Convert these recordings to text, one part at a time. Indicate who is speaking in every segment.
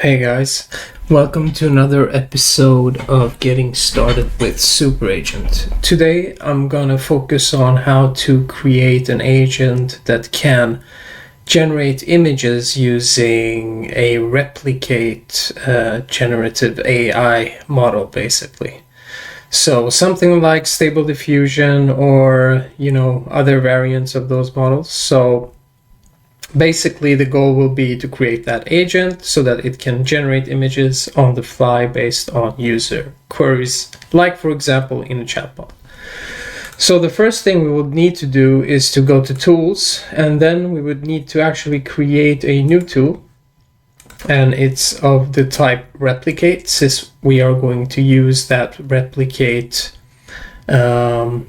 Speaker 1: Hey guys, welcome to another episode of Getting Started with Superagent. Today I'm gonna focus on how to create an agent that can generate images using a replicate generative AI model, basically. So something like Stable Diffusion or other variants of those models. So basically, the goal will be to create that agent so that it can generate images on the fly based on user queries, like for example in a chatbot. So the first thing we would need to do is to go to tools, and then we would need to actually create a new tool, and it's of the type replicate, since we are going to use that replicate placeholder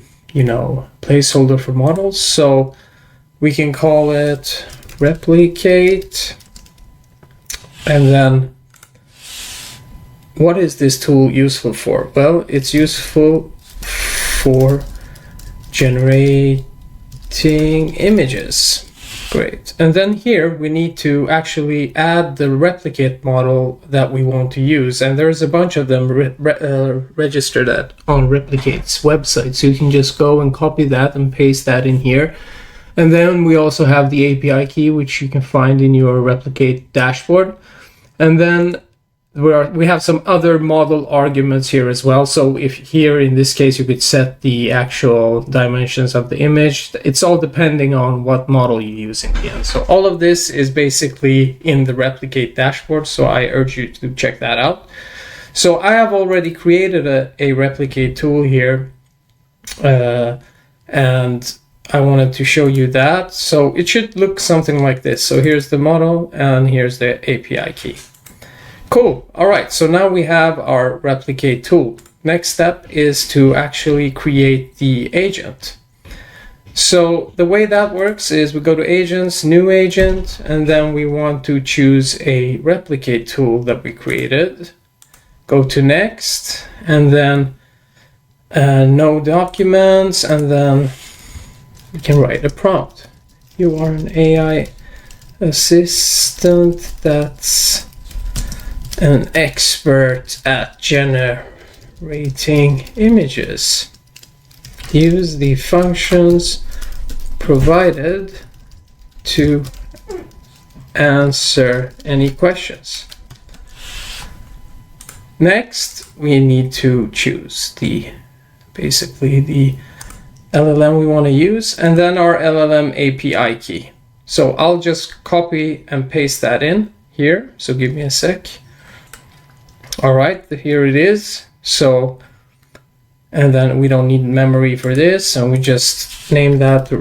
Speaker 1: for models. So we can call it replicate, and then what is this tool useful for? Well, it's useful for generating images. Great. And then here we need to actually add the replicate model that we want to use, and there's a bunch of them registered on Replicate's website, so you can just go and copy that and paste that in here. And then we also have the API key, which you can find in your replicate dashboard. And then we have some other model arguments here as well. So if here in this case you could set the actual dimensions of the image, it's all depending on what model you use in the end. So all of this is basically in the replicate dashboard, so I urge you to check that out. So I have already created a replicate tool here, and I wanted to show you that. So it should look something like this. So here's the model and here's the API key. Cool. All right. So now we have our replicate tool. Next step is to actually create the agent. So the way that works is we go to agents, new agent, and then we want to choose a replicate tool that we created. Go to next, and then no documents, and then we can write a prompt. You are an AI assistant that's an expert at generating images. Use the functions provided to answer any questions. Next, we need to choose basically the LLM we want to use, and then our LLM API key. So I'll just copy and paste that in here. So give me a sec. All right, here it is. So, and then we don't need memory for this, and we just name that the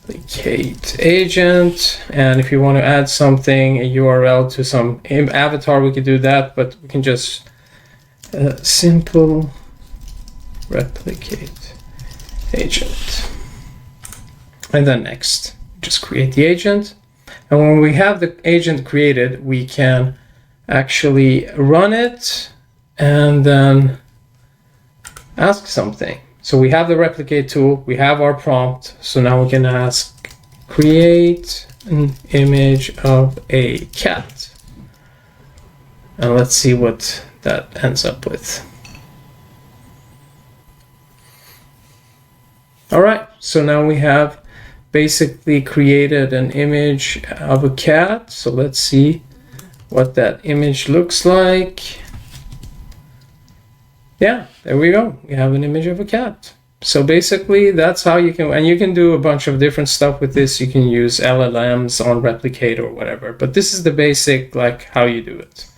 Speaker 1: replicate agent. And if you want to add something, a URL to some avatar, we could do that, but we can just simple replicate agent, and then next, just create the agent. And when we have the agent created, we can actually run it and then ask something. So we have the replicate tool, we have our prompt, so now we can ask create an image of a cat, and let's see what that ends up with. All right, so now we have basically created an image of a cat. So let's see what that image looks like. Yeah, there we go. We have an image of a cat. So basically that's how you can, and you can do a bunch of different stuff with this. You can use LLMs on Replicate or whatever, but this is the basic, like how you do it.